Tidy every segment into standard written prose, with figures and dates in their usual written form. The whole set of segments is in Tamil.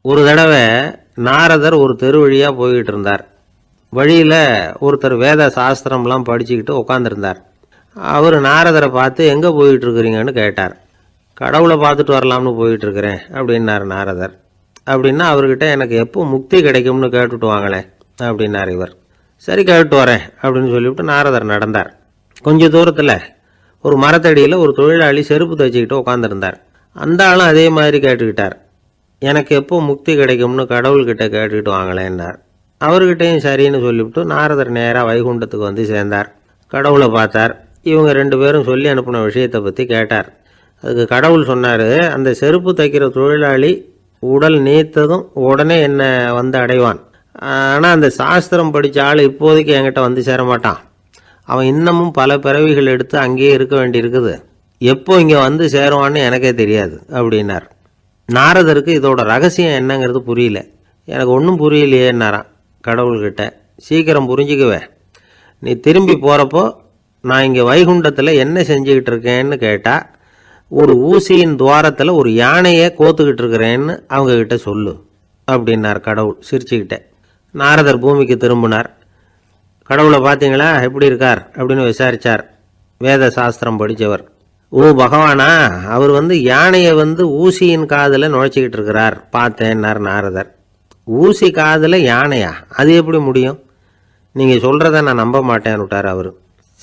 ஒரு தடவை நாரதர் ஒரு தெரு வழியாக போய்கிட்டு இருந்தார். வழியில் ஒருத்தர் வேத சாஸ்திரம்லாம் படிச்சுக்கிட்டு உட்காந்துருந்தார். அவர் நாரதரை பார்த்து எங்கே போயிட்டு இருக்கிறீங்கன்னு கேட்டார். கடவுளை பார்த்துட்டு வரலாம்னு போயிட்டு இருக்கிறேன் அப்படின்னார் நாரதர். அப்படின்னா அவர்கிட்ட எனக்கு எப்போ முக்தி கிடைக்கும்னு கேட்டுட்டு வாங்களேன் அப்படின்னார் இவர். சரி கேட்டு வரேன் அப்படின்னு சொல்லிவிட்டு நாரதர் நடந்தார். கொஞ்சம் தூரத்தில் ஒரு மரத்தடியில் ஒரு தொழிலாளி செருப்பு தைச்சிக்கிட்டு உட்காந்துருந்தார். அந்த ஆளும் அதே மாதிரி கேட்டுக்கிட்டார். எனக்கு எப்போ முக்தி கிடைக்கும்னு கடவுள்கிட்ட கேட்டுக்கிட்டு வாங்களேன்னார். அவர்கிட்டையும் சரின்னு சொல்லிவிட்டு நாரதர் நேராக வைகுண்டத்துக்கு வந்து சேர்ந்தார். கடவுளை பார்த்தார். இவங்க 2 பேரும் சொல்லி அனுப்பின விஷயத்தை பற்றி கேட்டார். அதுக்கு கடவுள் சொன்னார், அந்த செருப்பு தைக்கிற தொழிலாளி உடல் நீத்ததும் உடனே என்னை வந்து அடைவான். ஆனால் அந்த சாஸ்திரம் படித்த ஆள் இப்போதைக்கு என்கிட்ட வந்து சேரமாட்டான். அவன் இன்னமும் பல பிறவிகள் எடுத்து அங்கேயே இருக்க வேண்டியிருக்குது. எப்போ இங்கே வந்து சேருவான்னு எனக்கே தெரியாது அப்படின்னார். நாரதருக்கு இதோட ரகசியம் என்னங்கிறது புரியல. எனக்கு ஒன்றும் புரியலையேன்னாரான் கடவுள்கிட்ட. சீக்கிரம் புரிஞ்சுக்குவேன், நீ திரும்பி போகிறப்போ நான் இங்கே வைகுண்டத்தில் என்ன செஞ்சுக்கிட்டு இருக்கேன்னு கேட்டால் ஒரு ஊசியின் துவாரத்தில் ஒரு யானையை கோத்துக்கிட்டு இருக்கிறேன்னு அவங்கக்கிட்ட சொல்லு அப்படின்னார் கடவுள் சிரிச்சுக்கிட்டே. நாரதர் பூமிக்கு திரும்பினார். கடவுளை பார்த்தீங்களா, எப்படி இருக்கார் அப்படின்னு விசாரித்தார். வேத சாஸ்திரம் படித்தவர். ஓ பகவானா, அவர் யானையை ஊசியின் காதில் நுழைச்சிக்கிட்டு இருக்கிறார் பார்த்தேன்னார் நாரதர். ஊசி காதில் யானையா? அது எப்படி முடியும்? நீங்கள் சொல்கிறத நான் நம்ப மாட்டேன்னு விட்டார் அவர்.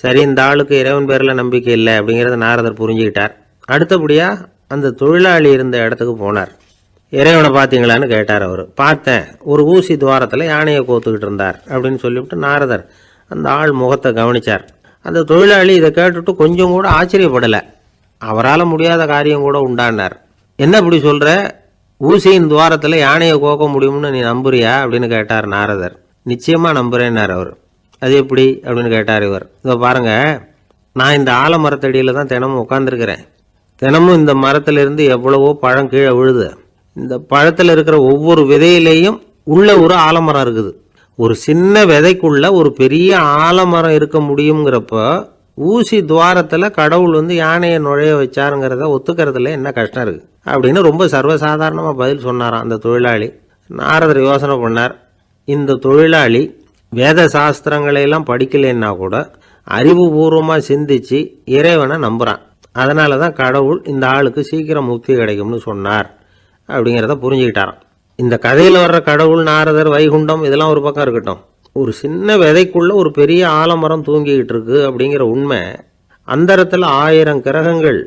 சரி, இந்த ஆளுக்கு இறைவன் பேரில் நம்பிக்கை இல்லை அப்படிங்கிறத நாரதர் புரிஞ்சுக்கிட்டார். அடுத்தபடியாக அந்த தொழிலாளி இருந்த இடத்துக்கு போனார். இறைவனை பார்த்தீங்களான்னு கேட்டார் அவர். பார்த்தேன், ஒரு ஊசி துவாரத்தில் யானையை கோத்துக்கிட்டு இருந்தார் அப்படின்னு சொல்லிவிட்டு நாரதர் அந்த ஆள் முகத்தை கவனித்தார். அந்த தொழிலாளி இதை கேட்டுட்டு கொஞ்சம் கூட ஆச்சரியப்படலை. அவரால் முடியாத காரியம் கூட உண்டானார். என்ன இப்படி சொல்கிற, ஊசியின் துவாரத்தில் யானையை கோக்க முடியும்னு நீ நம்புறியா அப்படின்னு கேட்டார் நாரதர். நிச்சயமாக நம்புகிறேன்னார் அவர். அது எப்படி அப்படின்னு கேட்டார் இவர். இதை பாருங்கள், நான் இந்த ஆலமரத்தடியில் தான் தினமும் உட்காந்துருக்கிறேன். தினமும் இந்த மரத்திலிருந்து எவ்வளவோ பழம் கீழே விழுது. இந்த பழத்தில் இருக்கிற ஒவ்வொரு விதையிலையும் உள்ள ஒரு ஆலமரம் இருக்குது. ஒரு சின்ன விதைக்குள்ள ஒரு பெரிய ஆலமரம் இருக்க முடியுங்கிறப்ப ஊசி துவாரத்தில் கடவுள் யானையை நுழைய வச்சாருங்கிறத ஒத்துக்கிறதுல என்ன கஷ்டம் இருக்குது அப்படின்னு ரொம்ப சர்வசாதாரணமாக பதில் சொன்னாராம் அந்த தொழிலாளி. நாரதர் யோசனை பண்ணார். இந்த தொழிலாளி வேத சாஸ்திரங்களையெல்லாம் படிக்கலைன்னா கூட அறிவுபூர்வமாக சிந்திச்சு இறைவனை நம்புகிறான். அதனால தான் கடவுள் இந்த ஆளுக்கு சீக்கிரம் முக்தி கிடைக்கும்னு சொன்னார் அப்படிங்கிறத புரிஞ்சுக்கிட்டாராம். இந்த கதையில் வர்ற கடவுள், நாரதர், வைகுண்டம் இதெல்லாம் ஒரு பக்கம் இருக்கட்டும், ஒரு சின்ன விதைக்குள்ள ஒரு பெரிய ஆலமரம் தூங்கிக்கிட்டு இருக்கு அப்படிங்கிற உண்மை, அந்தரத்தில் 1000 கிரகங்கள்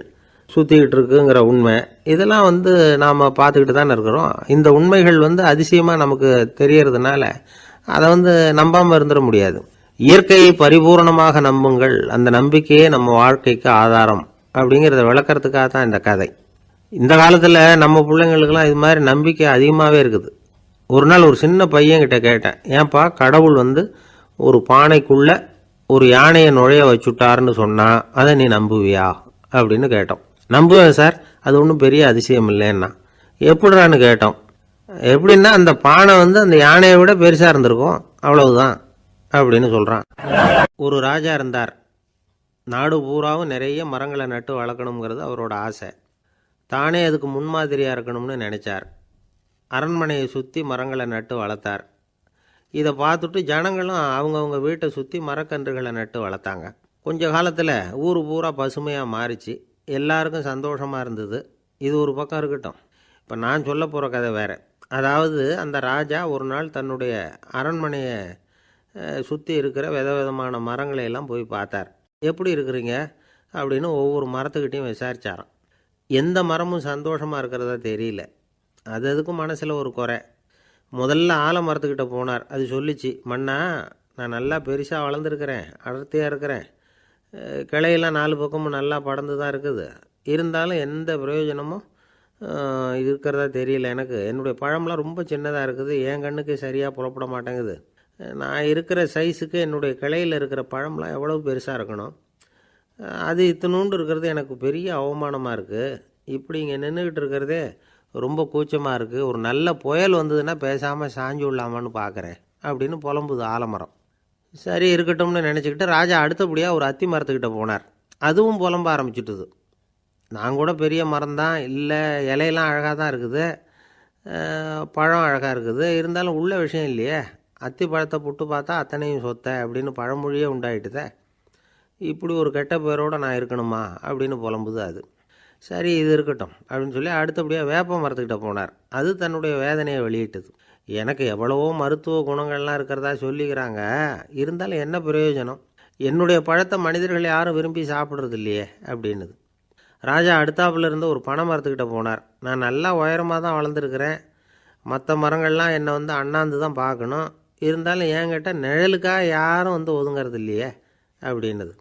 சுற்றிக்கிட்டு இருக்குங்கிற உண்மை, இதெல்லாம் நாம் பார்த்துக்கிட்டு தானே இருக்கிறோம். இந்த உண்மைகள் அதிசயமாக நமக்கு தெரியறதுனால அதை நம்பாமல் இருந்துட முடியாது. இயற்கையை பரிபூர்ணமாக நம்புங்கள், அந்த நம்பிக்கையே நம்ம வாழ்க்கைக்கு ஆதாரம் அப்படிங்கிறத விளக்கறதுக்காக தான் இந்த கதை. இந்த காலத்தில் நம்ம பிள்ளைங்களுக்கெல்லாம் இது மாதிரி நம்பிக்கை அதிகமாகவே இருக்குது. ஒரு நாள் ஒரு சின்ன பையன்கிட்ட கேட்டேன், ஏன்பா கடவுள் ஒரு பானைக்குள்ளே ஒரு யானையை நுழைய வச்சுட்டாருன்னு சொன்னால் அதை நீ நம்புவியா அப்படின்னு கேட்டோம். நம்புவேன் சார், அது ஒன்றும் பெரிய அதிசயம் இல்லைன்னா. எப்படிறான்னு கேட்டோம். எப்படின்னா அந்த பானை அந்த யானையை விட பெருசாக இருந்திருக்கும், அவ்வளவுதான் அப்படின்னு சொல்கிறான். ஒரு ராஜா இருந்தார். நாடு பூராவும் நிறைய மரங்களை நட்டு வளர்க்கணுங்கிறது அவரோட ஆசை. தானே அதுக்கு முன்மாதிரியாக இருக்கணும்னு நினச்சார். அரண்மனையை சுற்றி மரங்களை நட்டு வளர்த்தார். இதை பார்த்துட்டு ஜனங்களும் அவங்கவுங்க வீட்டை சுற்றி மரக்கன்றுகளை நட்டு வளர்த்தாங்க. கொஞ்ச காலத்தில் ஊர் பூரா பசுமையாக மாறிச்சு. எல்லாருக்கும் சந்தோஷமாக இருந்தது. இது ஒரு பக்கம் இருக்கட்டும். இப்போ நான் சொல்ல போகிற கதை வேறு. அதாவது அந்த ராஜா ஒரு நாள் தன்னுடைய அரண்மனையை சுற்றி இருக்கிற விதவிதமான மரங்களையெல்லாம் போய் பார்த்தார். எப்படி இருக்கிறீங்க அப்படின்னு ஒவ்வொரு மரத்துக்கிட்டையும் விசாரித்தாராம். எந்த மரமும் சந்தோஷமாக இருக்கிறதா தெரியல. அது அதுக்கும் மனசில் ஒரு குறை. முதல்ல ஆலமரத்துக்கிட்ட போனார். அது சொல்லிச்சு, மண்ணா, நான் நல்லா பெருசாக வளர்ந்துருக்கிறேன், அடர்த்தியாக இருக்கிறேன், கிளையெல்லாம் 4 பக்கமும் நல்லா படர்ந்து தான் இருக்குது. இருந்தாலும் எந்த பிரயோஜனமும் இருக்கிறதா தெரியல எனக்கு. என்னுடைய பழம்லாம் ரொம்ப சின்னதாக இருக்குது, என் கண்ணுக்கு சரியாக புறப்பட மாட்டேங்குது. நான் இருக்கிற சைஸுக்கு என்னுடைய கிளையில் இருக்கிற பழம்லாம் எவ்வளோ பெருசாக இருக்கணும், அது இத்தினூண்டு இருக்கிறது எனக்கு பெரிய அவமானமாக இருக்குது. இப்படி இங்கே நின்றுக்கிட்டு இருக்கிறதே ரொம்ப கூச்சமாக இருக்குது. ஒரு நல்ல புயல் வந்ததுன்னா பேசாமல் சாஞ்சு விடலாமான்னு பார்க்குறேன் அப்படின்னு புலம்புது ஆலமரம். சரி இருக்கட்டும்னு நினச்சிக்கிட்டு ராஜா அடுத்தபடியாக ஒரு அத்தி மரத்துக்கிட்ட போனார். அதுவும் புலம்ப ஆரம்பிச்சுட்டுது. நான் கூட பெரிய மரம் தான், இல்லை இலையெல்லாம் அழகாக தான் இருக்குது, பழம் அழகாக இருக்குது, இருந்தாலும் உள்ள விஷயம் இல்லையே. அத்தி பழத்தை புட்டு பார்த்தா அத்தனையும் சொத்தை அப்படின்னு பழமொழியே உண்டாயிட்டுதே. இப்படி ஒரு கெட்ட பேரோடு நான் இருக்கணுமா அப்படின்னு புலம்புது அது. சரி, இது இருக்கட்டும் அப்படின்னு சொல்லி அடுத்தபடியாக வேப்ப மரத்துக்கிட்ட போனார். அது தன்னுடைய வேதனையை வெளியிட்டது. எனக்கு எவ்வளவோ மருத்துவ குணங்கள்லாம் இருக்கிறதா சொல்லிக்கிறாங்க, இருந்தாலும் என்ன பிரயோஜனம்? என்னுடைய பழத்தை மனிதர்கள் யாரும் விரும்பி சாப்பிட்றது இல்லையே அப்படின்னுது. ராஜா அடுத்தாப்புல இருந்து ஒரு பனை மரத்துக்கிட்ட போனார். நான் நல்லா உயரமாக தான் வளர்ந்துருக்கிறேன், மற்ற மரங்கள்லாம் என்னை அண்ணாந்து தான் பார்க்கணும், இருந்தாலும் என்கிட்ட நிழலுக்காக யாரும் ஒதுங்கிறது இல்லையே அப்படின்னுது.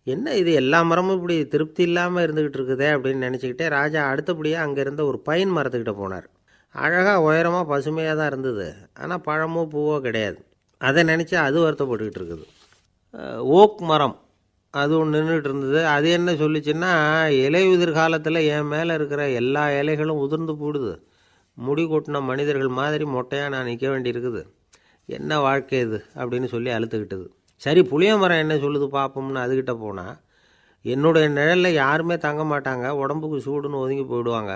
என்ன இது, எல்லா மரமும் இப்படி திருப்தி இல்லாமல் இருந்துக்கிட்டு இருக்குதே அப்படின்னு நினச்சிக்கிட்டே ராஜா அடுத்தபடியாக அங்கே இருந்த ஒரு பைன் மரத்துக்கிட்ட போனார். அழகாக உயரமாக பசுமையாக தான் இருந்தது, ஆனால் பழமோ பூவோ கிடையாது. அதை நினச்சி அது வருத்தப்பட்டுக்கிட்டு இருக்குது. ஓக் மரம் அது ஒன்று நின்றுட்டு இருந்தது. அது என்ன சொல்லிச்சுன்னா, இலை உதிர் காலத்தில் என் மேலே இருக்கிற எல்லா இலைகளும் உதிர்ந்து போடுது, முடி கொட்டின மனிதர்கள் மாதிரி மொட்டையாக நான் நிற்க வேண்டியிருக்குது, என்ன வாழ்க்கை இது அப்படின்னு சொல்லி அழுத்துக்கிட்டது. சரி, புளிய மரம் என்ன சொல்லுது பார்ப்போம்னு அதுக்கிட்ட போனால், என்னுடைய நிழலில் யாருமே தங்க மாட்டாங்க, உடம்புக்கு சூடுன்னு ஒதுங்கி போயிடுவாங்க,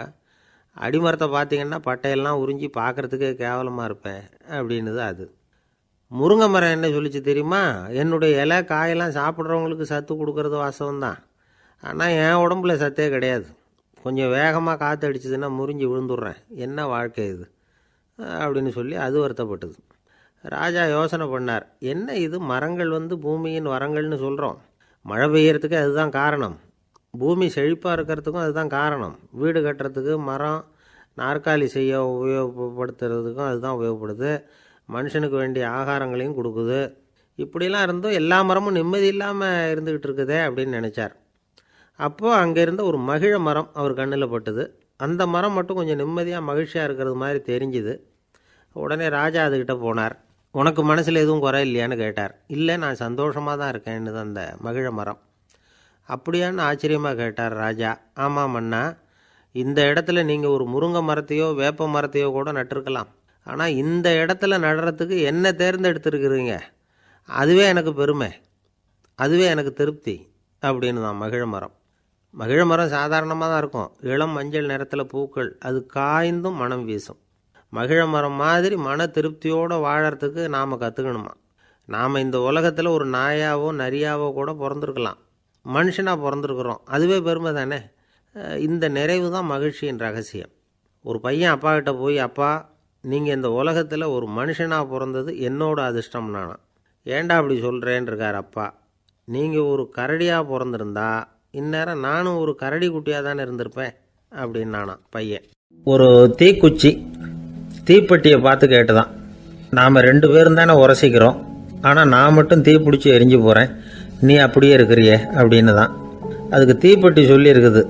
அடிமரத்தை பார்த்திங்கன்னா பட்டையெல்லாம் உறிஞ்சி பார்க்குறதுக்கே கேவலமாக இருப்பேன் அப்படின்னுது அது. முருங்கை மரம் என்ன சொல்லிச்சு தெரியுமா, என்னுடைய இலை காயெல்லாம் சாப்பிட்றவங்களுக்கு சத்து கொடுக்கறது வாசம்தான், ஆனால் என் உடம்புல சத்தே கிடையாது, கொஞ்சம் வேகமாக காற்று அடிச்சதுன்னா முறிஞ்சி விழுந்துடுறேன், என்ன வாழ்க்கை இது அப்படின்னு சொல்லி அது வருத்தப்பட்டது. ராஜா யோசனை பண்ணார். என்ன இது, மரங்கள் பூமியின் வரங்கள்னு சொல்கிறோம், மழை பெய்யறதுக்கு அதுதான் காரணம், பூமி செழிப்பாக இருக்கிறதுக்கும் அதுதான் காரணம், வீடு கட்டுறதுக்கு மரம், நாற்காலி செய்ய உபயோகப்படுத்துறதுக்கும் அதுதான் உபயோகப்படுது, மனுஷனுக்கு வேண்டிய ஆகாரங்களையும் கொடுக்குது, இப்படிலாம் இருந்தும் எல்லா மரமும் நிம்மதி இல்லாமல் இருந்துக்கிட்டு இருக்குதே அப்படின்னு நினச்சார். அப்போது அங்கே இருந்த ஒரு மகிழ மரம் அவர் கண்ணில் பட்டுது. அந்த மரம் மட்டும் கொஞ்சம் நிம்மதியாக மகிழ்ச்சியாக இருக்கிறது மாதிரி தெரிஞ்சுது. உடனே ராஜா அதுக்கிட்ட போனார். உனக்கு மனசில் எதுவும் குறை இல்லையான்னு கேட்டார். இல்லை, நான் சந்தோஷமாக தான் இருக்கேன்னு அந்த மகிழ மரம். அப்படியான்னு ஆச்சரியமாக கேட்டார் ராஜா. ஆமாம் அண்ணா, இந்த இடத்துல நீங்கள் ஒரு முருங்கை மரத்தையோ வேப்ப மரத்தையோ கூட நட்டிருக்கலாம், ஆனால் இந்த இடத்துல நடுறதுக்கு என்ன தேர்ந்தெடுத்துருக்குறீங்க, அதுவே எனக்கு பெருமை, அதுவே எனக்கு திருப்தி அப்படின்னு தான் மகிழ மரம். மகிழ மரம் சாதாரணமாக தான் இருக்கும், இளம் மஞ்சள் நிறத்தில் பூக்கள், அது காய்ந்தும் மனம் வீசும். மகிழ மரம் மாதிரி மன திருப்தியோடு வாழறதுக்கு நாம் கற்றுக்கணுமா. நாம் இந்த உலகத்தில் ஒரு நாயாவோ நரியாவோ கூட பிறந்திருக்கலாம், மனுஷனாக பிறந்திருக்கிறோம், அதுவே பெருமை தானே. இந்த நிறைவு தான் மகிழ்ச்சியின் ரகசியம். ஒரு பையன் அப்பா கிட்ட போய், அப்பா நீங்கள் இந்த உலகத்தில் ஒரு மனுஷனாக பிறந்தது என்னோட அதிர்ஷ்டம் நானா. ஏண்டா அப்படி சொல்கிறேன்னு இருக்கார் அப்பா. நீங்கள் ஒரு கரடியாக பிறந்திருந்தா இந்நேரம் நானும் ஒரு கரடி குட்டியாக தானே இருந்திருப்பேன் அப்படின்னு நானா பையன். ஒரு தீக்குச்சி தீப்பெட்டியை பார்த்து கேட்டுதான், நாம் 2 பேரும் தானே உரசிக்கிறோம், ஆனால் நான் மட்டும் தீ பிடிச்சி எரிஞ்சு போகிறேன், நீ அப்படியே இருக்கிறியே அப்படின்னு தான். அதுக்கு தீப்பெட்டி சொல்லியிருக்குது,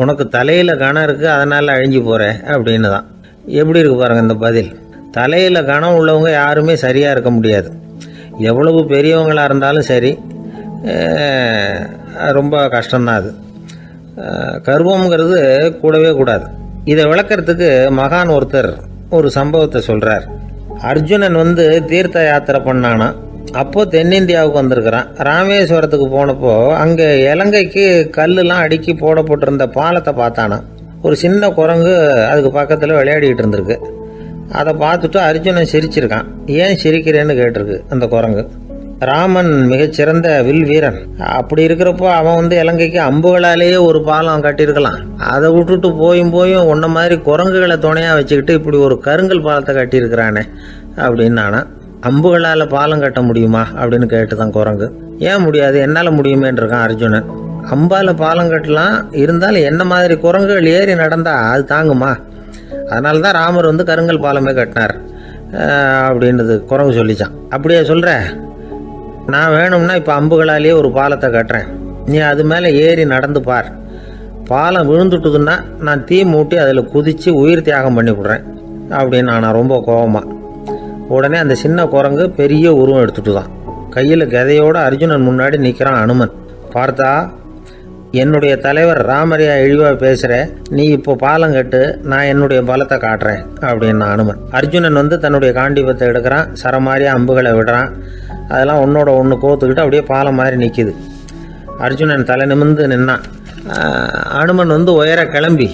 உனக்கு தலையில் கணம் இருக்குது அதனால் அழிஞ்சு போகிற அப்படின்னு தான். எப்படி இருக்கு பாருங்கள் இந்த பதில். தலையில் கணம் உள்ளவங்க யாருமே சரியாக இருக்க முடியாது, எவ்வளவு பெரியவங்களாக இருந்தாலும் சரி, ரொம்ப கஷ்டம்தான் அது. கர்வம்ங்கிறது கூடவே கூடாது. இதை விளக்கிறதுக்கு மகான் ஒருத்தர் ஒரு சம்பவத்தை சொல்கிறார். அர்ஜுனன் தீர்த்த யாத்திரை பண்ணானா, அப்போது தென்னிந்தியாவுக்கு வந்திருக்கிறான். ராமேஸ்வரத்துக்கு போனப்போ அங்கே இலங்கைக்கு கல்லுலாம் அடுக்கி போடப்பட்டிருந்த பாலத்தை பார்த்தானா. ஒரு சின்ன குரங்கு அதுக்கு பக்கத்தில் விளையாடிக்கிட்டு இருந்திருக்கு. அதை பார்த்துட்டு அர்ஜுனன் சிரிச்சிருக்கான். ஏன் சிரிக்கிறேன்னு கேட்டிருக்கு அந்த குரங்கு. ராமன் மிகச்சிறந்த வில் வீரன், அப்படி இருக்கிறப்போ அவன் இலங்கைக்கு அம்புகளாலேயே ஒரு பாலம் கட்டியிருக்கலாம், அதை விட்டுட்டு போயும் உன்ன மாதிரி குரங்குகளை துணையாக வச்சுக்கிட்டு இப்படி ஒரு கருங்கல் பாலத்தை கட்டியிருக்கிறானே அப்படின்னு நானா. அம்புகளால் பாலம் கட்ட முடியுமா அப்படின்னு கேட்டுதான் குரங்கு. ஏன் முடியாது, என்னால் முடியுமேன்னு இருக்கான் அர்ஜுனன். அம்பால் பாலம் கட்டலாம், இருந்தாலும் என்ன மாதிரி குரங்குகள் ஏறி நடந்தா அது தாங்குமா, அதனால தான் ராமர் கருங்கல் பாலமே கட்டினார் அப்படின்றது குரங்கு சொல்லிச்சான். அப்படியே சொல்கிற, நான் வேணும்னா இப்போ அம்புகளாலேயே ஒரு பாலத்தை கட்டுறேன், நீ அது மேலே ஏறி நடந்து பார், பாலம் விழுந்துட்டுதுன்னா நான் தீ மூட்டி அதில் குதித்து உயிர் தியாகம் பண்ணி விட்றேன் அப்படின்னு நான் ரொம்ப கோபமாக. உடனே அந்த சின்ன குரங்கு பெரிய உருவம் எடுத்துட்டு தான் கையில் கதையோடு அர்ஜுனன் முன்னாடி நிற்கிறான் அனுமன். பார்த்தா, என்னுடைய தலைவர் ராமரையா இழிவாக பேசுகிற, நீ இப்போ பாலம் கட்டு, நான் என்னுடைய பலத்தை காட்டுறேன் அப்படின்னு அனுமன். அர்ஜுனன் தன்னுடைய காண்டிபத்தை எடுக்கிறான், சரமாரியா அம்புகளை விடுறான், அதெல்லாம் ஒன்றோட ஒன்று கோத்துக்கிட்டு அப்படியே பாலம் மாதிரி நிற்கிது. அர்ஜுனன் தலை நிமிர்ந்து நின்னான். அனுமன் உயர கிளம்பி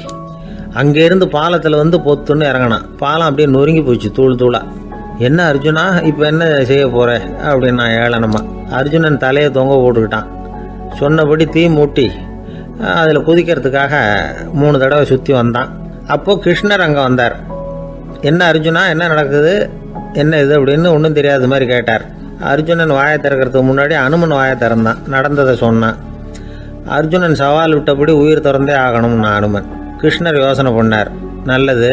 அங்கேருந்து பாலத்தில் வந்து பொத்துன்னு இறங்கினான். பாலம் அப்படியே நொறுங்கி போச்சு தூள் தூளாக. என்ன அர்ஜுனா, இப்போ என்ன செய்ய போகிற அப்படின்னா ஏளனமா. அர்ஜுனன் தலையை தொங்க போட்டுக்கிட்டான். சொன்னபடி தீ மூட்டி அதில் குதிக்கிறதுக்காக 3 தடவை சுற்றி வந்தான். அப்போது கிருஷ்ணர் அங்கே வந்தார். என்ன அர்ஜுனா, என்ன நடக்குது, என்ன இது அப்படின்னு ஒன்றும் தெரியாத மாதிரி கேட்டார். அர்ஜுனன் வாயை திறக்கிறதுக்கு முன்னாடி அனுமன் வாயை திறந்தான், நடந்ததை சொன்னான். அர்ஜுனன் சவால் விட்டபடி உயிர் திறந்தே ஆகணும்னு அனுமன். கிருஷ்ணர் யோசனை பண்ணார். நல்லது,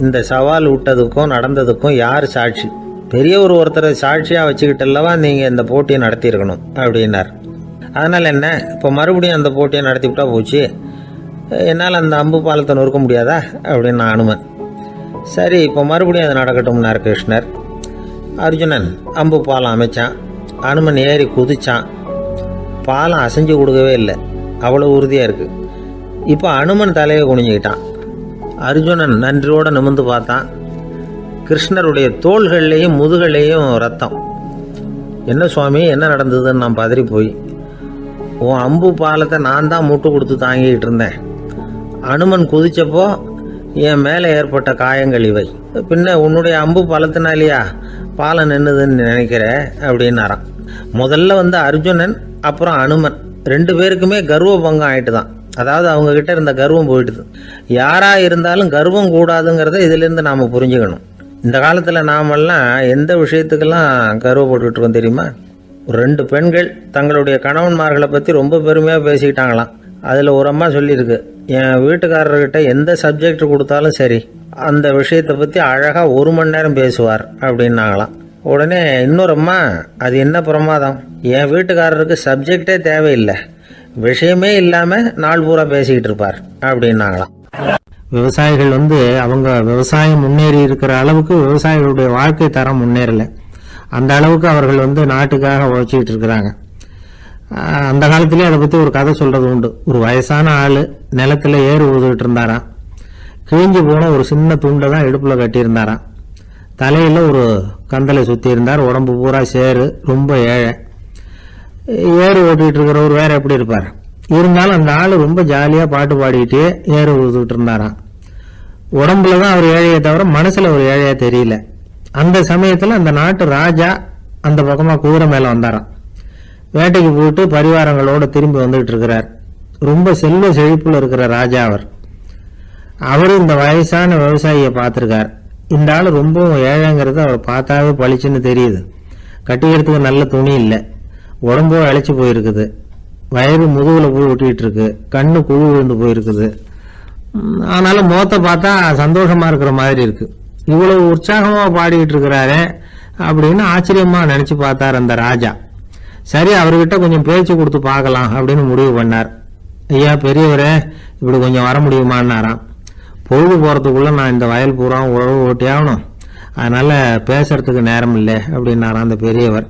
இந்த சவால் விட்டதுக்கும் நடந்ததுக்கும் யார் சாட்சி? பெரியவர் ஒருத்தரை சாட்சியாக வச்சுக்கிட்டல்லவா நீங்கள் இந்த போட்டியை நடத்தியிருக்கணும் அப்படின்னார். அதனால் என்ன, இப்போ மறுபடியும் அந்த போட்டியை நடத்திவிட்டா போச்சு, என்னால் அந்த அம்பு பாலத்தை நொறுக்க முடியாதா அப்படின்னு அனுமன். சரி, இப்போ மறுபடியும் அது நடக்கட்டும்னார் கிருஷ்ணர். அர்ஜுனன் அம்பு பாலம் அமைச்சான். அனுமன் ஏறி குதிச்சான். பாலம் அசைஞ்சு கொடுக்கவே இல்லை, அவ்வளோ உறுதியாக இருக்குது. இப்போ அனுமன் தலையை குனிஞ்சிக்கிட்டான். அர்ஜுனன் நன்றியோடு நிமிர்ந்து பார்த்தான். கிருஷ்ணருடைய தோள்கள்லேயும் முதுகள்லேயும் ரத்தம். என்ன சுவாமி, என்ன நடந்ததுன்னு நான் பதறி போய், உன் அம்பு பாலத்தை நான் தான் முட்டு கொடுத்து தாங்கிக்கிட்டு இருந்தேன். அனுமன் குதிச்சப்போ என் மேலே ஏற்பட்ட காயங்கள் இவை. பின்ன உன்னுடைய அம்பு பாலத்தினாலேயா பாலம் நின்றுதுன்னு நினைக்கிற அப்படின்னாராம். முதல்ல வந்து அர்ஜுனன், அப்புறம் அனுமன் 2 பேருக்குமே கர்வ பங்கம் ஆயிட்டு தான். அதாவது அவங்கக்கிட்ட இருந்த கர்வம் போயிட்டுது. யாராக இருந்தாலும் கர்வம் கூடாதுங்கிறத இதிலேருந்து நாம் புரிஞ்சுக்கணும். இந்த காலத்தில் நாமெல்லாம் எந்த விஷயத்துக்கெல்லாம் கர்வப்பட்டுக்கிட்டு இருக்கோம் தெரியுமா? 2 பெண்கள் தங்களுடைய கணவன்மார்களை பற்றி ரொம்ப பெருமையாக பேசிக்கிட்டாங்களாம். அதில் ஒரு அம்மா சொல்லியிருக்கு, என் வீட்டுக்காரர்கிட்ட எந்த சப்ஜெக்ட் கொடுத்தாலும் சரி அந்த விஷயத்தை பற்றி அழகாக 1 மணி நேரம் பேசுவார் அப்படின்னாங்களாம். உடனே இன்னொரு அம்மா, அது என்ன பிரமாதம், என் வீட்டுக்காரருக்கு சப்ஜெக்டே தேவையில்லை, விஷயமே இல்லாமல் நாள் பூரா பேசிக்கிட்டு இருப்பார் அப்படின்னாங்களாம். விவசாயிகள் வந்து அவங்க விவசாயம் முன்னேறி இருக்கிற அளவுக்கு விவசாயிகளுடைய வாழ்க்கை தரம் முன்னேறலை. அந்த அளவுக்கு அவர்கள் வந்து நாட்டுக்காக உழைச்சிக்கிட்டு இருக்கிறாங்க. அந்த காலத்திலே அதை பற்றி ஒரு கதை சொல்கிறது உண்டு. ஒரு வயசான ஆள் நிலத்தில் ஏறு ஊதுகிட்டு இருந்தாராம். கிழிஞ்சு போன ஒரு சின்ன துண்டை தான் இடுப்பில் கட்டியிருந்தாராம். தலையில் ஒரு கந்தலை சுற்றி இருந்தார். உடம்பு பூரா சேரு, ரொம்ப ஏழை. ஏறு ஓட்டிகிட்டு இருக்கிறவர் வேறு எப்படி இருப்பார்? இருந்தாலும் அந்த ஆள் ரொம்ப ஜாலியாக பாட்டு பாடிக்கிட்டே ஏறு ஊதுகிட்டு இருந்தாராம். உடம்புல தான் அவர் ஏழையை தவிர மனசில் ஒரு ஏழையாக தெரியல. அந்த சமயத்தில் அந்த நாட்டு ராஜா அந்த பக்கமாக குதிரை மேலே வந்தாராம். வேட்டைக்கு போயிட்டு பரிவாரங்களோடு திரும்பி வந்துகிட்டு இருக்கிறார். ரொம்ப செல்வ செழிப்பில் இருக்கிற ராஜா அவர் இந்த வயசான விவசாயியை பார்த்துருக்கார். இந்த ஆள் ரொம்பவும் ஏழைங்கிறது அவர் பார்த்தாவே பளிச்சுன்னு தெரியுது. கட்டிக்கிறதுக்கு நல்ல துணி இல்லை, உடம்போ இழைச்சி போயிருக்குது, வயிறு முதுகில் போய் ஒட்டிகிட்டு இருக்கு, கண்ணு குழு விழுந்து போயிருக்குது. ஆனாலும் முகத்தை பார்த்தா சந்தோஷமாக இருக்கிற மாதிரி இருக்கு. இவ்வளவு உற்சாகமாக பாடிக்கிட்டு இருக்கிறாரே அப்படின்னு ஆச்சரியமாக நினச்சி பார்த்தார் அந்த ராஜா. சரி, அவர்கிட்ட கொஞ்சம் பேச்சு கொடுத்து பார்க்கலாம் அப்படின்னு முடிவு பண்ணார். ஐயா பெரியவரே, இப்படி கொஞ்சம் வர முடியுமான்னாராம். பொழுது போகிறதுக்குள்ளே நான் இந்த வயல் பூரா உழவு ஓட்டி ஆகணும், அதனால் பேசுறதுக்கு நேரம் இல்லை அப்படின்னாராம் அந்த பெரியவர்.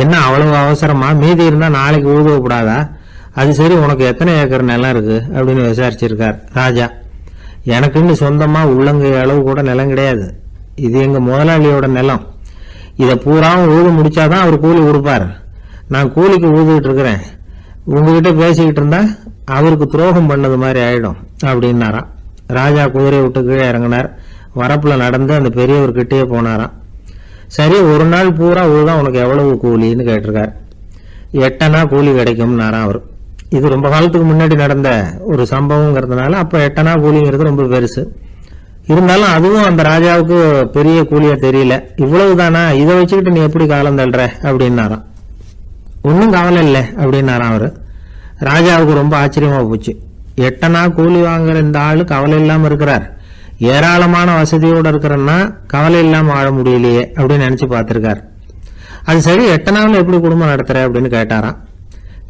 என்ன அவ்வளவு அவசரமா, மீதி இருந்தால் நாளைக்கு உழுதப்படாதா? அது சரி, உனக்கு எத்தனை ஏக்கர் நிலம் இருக்குது அப்படின்னு விசாரிச்சிருக்கார் ராஜா. எனக்குன்னு சொந்தமாக உள்ளங்கை அளவு கூட நிலம் கிடையாது. இது எங்கள் முதலாளியோட நிலம். இதை பூராவும் உழுது முடிச்சாதான் அவர் கூலி கொடுப்பார். நான் கூலிக்கு ஊதுகிட்டு இருக்கிறேன். உங்ககிட்ட பேசிக்கிட்டு இருந்தா அவருக்கு துரோகம் பண்ணது மாதிரி ஆயிடும் அப்படின்னாராம். ராஜா குதிரை விட்டு கீழே இறங்கினார். வரப்புல நடந்து அந்த பெரியவர்கிட்டயே போனாராம். சரி, ஒரு நாள் பூரா உழுதான் உனக்கு எவ்வளவு கூலின்னு கேட்டிருக்கார். 8 அணா கூலி கிடைக்கும்னாராம் அவர். இது ரொம்ப காலத்துக்கு முன்னாடி நடந்த ஒரு சம்பவங்கிறதுனால அப்போ 8 அணா கூலிங்கிறது ரொம்ப பெருசு. இருந்தாலும் அதுவும் அந்த ராஜாவுக்கு பெரிய கூலியா தெரியல. இவ்வளவுதானா, இதை வச்சுக்கிட்டு நீ எப்படி காலம் தள்ளுற அப்படின்னாராம். ஒன்றும் கவலை இல்லை அப்படின்னாராம் அவர். ராஜாவுக்கு ரொம்ப ஆச்சரியமா போச்சு. 8 அணா கூலி வாங்குற இந்த ஆளு கவலை இல்லாமல் இருக்கிறார், ஏராளமான வசதியோடு இருக்கிறன்னா கவலை இல்லாமல் வாழ முடியலையே அப்படின்னு நினச்சி பார்த்துருக்கார். அது சரி, 8 அணாவில் எப்படி குடும்பம் நடத்துகிற அப்படின்னு கேட்டாராம்.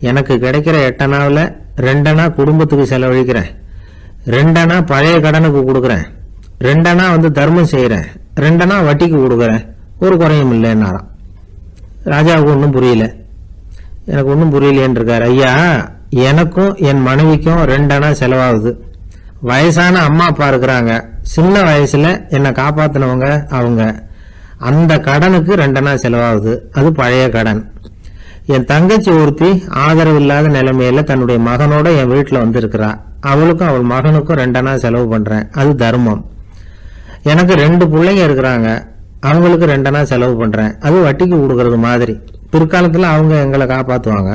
எனக்கு கிடைக்கிற 8 அணாவில் 2 அணா குடும்பத்துக்கு செலவழிக்கிறேன், 2 அணா பழைய கடனுக்கு கொடுக்குறேன், 2 அணா வந்து தர்மம் செய்கிறேன், 2 அணா வட்டிக்கு கொடுக்குறேன், ஒரு குறையும் இல்லைன்னாராம். ராஜாவுக்கு ஒன்றும் புரியல. எனக்கு ஒன்றும் புரியலேன்னு இருக்கார். ஐயா, எனக்கும் என் மனைவிக்கும் 2 அணா செலவாகுது. வயசான அம்மா அப்பா இருக்கிறாங்க, சின்ன வயசுல என்னை காப்பாத்தினவங்க அவங்க. அந்த கடனுக்கு 2 அணா செலவாகுது, அது பழைய கடன். என் தங்கச்சி ஒருத்தி ஆதரவு இல்லாத நிலைமையில தன்னுடைய மகனோட என் வீட்டில் வந்து இருக்கிறா. அவளுக்கும் அவள் மகனுக்கும் 2 அணா செலவு பண்றேன், அது தர்மம். எனக்கு 2 பிள்ளைங்க இருக்கிறாங்க, அவங்களுக்கு 2 அணா செலவு பண்றேன், அது வட்டிக்கு கொடுக்கறது மாதிரி. பிற்காலத்துல அவங்க எங்களை காப்பாற்றுவாங்க.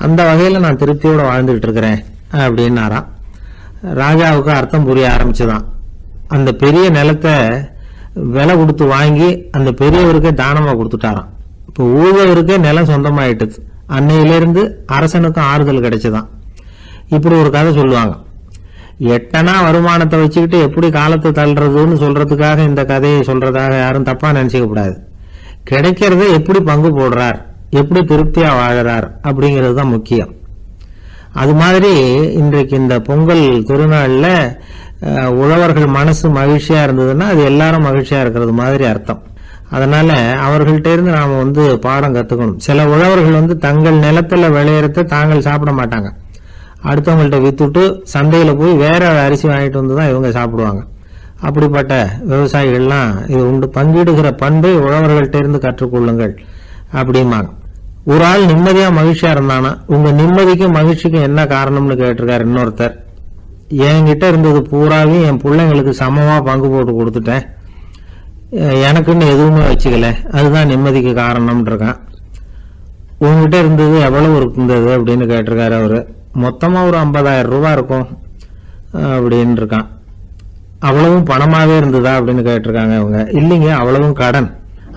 அந்த வகையில நான் திருப்தியோட வாழ்ந்துகிட்டு இருக்கிறேன் அப்படின்னாராம். ராஜாவுக்கு அர்த்தம் புரிய ஆரம்பிச்சுதான். அந்த பெரிய நிலத்தை விலை கொடுத்து வாங்கி அந்த பெரியவருக்கே தானமா கொடுத்துட்டாராம். இப்போ ஊழவருக்கே நிலம் சொந்தமாயிட்டுது. அன்னையிலிருந்து அரசனுக்கும் ஆறுதல் கிடைச்சுதான். இப்படி ஒரு கதை சொல்லுவாங்க. 8 அணா வருமானத்தை வச்சுக்கிட்டு எப்படி காலத்தை தள்ளுறதுன்னு சொல்றதுக்காக இந்த கதையை சொல்றதாக யாரும் தப்பா நினைச்சுக்க கூடாது. கிடைக்கிறத எப்படி பங்கு போடுறார், எப்படி திருப்தியா வாழறார் அப்படிங்கிறது தான் முக்கியம். அது மாதிரி இன்றைக்கு இந்த பொங்கல் திருநாள்ல உழவர்கள் மனசு மகிழ்ச்சியா இருந்ததுன்னா அது எல்லாரும் மகிழ்ச்சியா இருக்கிறது மாதிரி அர்த்தம். அதனால அவர்கள்ட்ட இருந்து நாம பாடம் கத்துக்கணும். சில உழவர்கள் தங்கள் நிலத்துல விளையறத தாங்கள் சாப்பிட மாட்டாங்க, அடுத்தவங்கள்ட்ட வித்துட்டு சந்தையில போய் வேற அரிசி வாங்கிட்டு வந்துதான் இவங்க சாப்பிடுவாங்க. அப்படிப்பட்ட விவசாயிகள்லாம் இது உண்டு. பங்கிடுகிற பண்பை உழவர்கள்ட்ட இருந்து கற்றுக்கொள்ளுங்கள் அப்படிம்பாங்க. ஒரு ஆள் நிம்மதியா மகிழ்ச்சியா இருந்தானா, உங்க நிம்மதிக்கும் மகிழ்ச்சிக்கும் என்ன காரணம்னு கேட்டிருக்காரு இன்னொருத்தர். என்கிட்ட இருந்தது பூராவையும் என் பிள்ளைங்களுக்கு சமமா பங்கு போட்டு கொடுத்துட்டேன், எனக்குன்னு எதுவுமே வச்சுக்கல, அதுதான் நிம்மதிக்கு காரணம்னு இருக்கான். உங்ககிட்ட இருந்தது எவ்வளவு இருந்தது அப்படின்னு கேட்டிருக்காரு அவரு. மொத்தமா ஒரு 50,000 ரூபாய் இருக்கும் அப்படின்னு இருக்கான். அவ்வளவும் பணமாவே இருந்ததா அப்படின்னு கேட்டிருக்காங்க அவங்க. இல்லைங்க, அவ்வளவும் கடன்,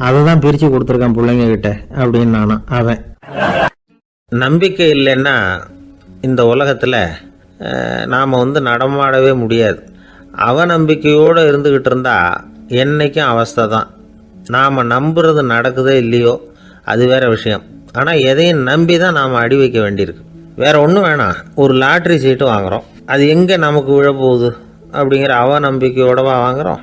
அதை தான் பிரிச்சு கொடுத்துருக்கேன் பிள்ளைங்க கிட்ட அப்படின்னு நானா. அவன் நம்பிக்கை இல்லைன்னா இந்த உலகத்துல நாம நடமாடவே முடியாது. அவநம்பிக்கையோடு இருந்துகிட்டு இருந்தா என்னைக்கும் அவஸ்தை தான். நாம நம்புறது நடக்குதோ இல்லையோ அது வேற விஷயம். ஆனா எதையும் நம்பி தான் நாம அடி வைக்க வேண்டியிருக்கு. வேற ஒன்றும் வேணாம், ஒரு லாட்ரி சீட்டு வாங்குறோம், அது எங்க நமக்கு விழப்போகுது அப்படிங்கிற அவநம்பிக்கையோடவா வாங்குறோம்.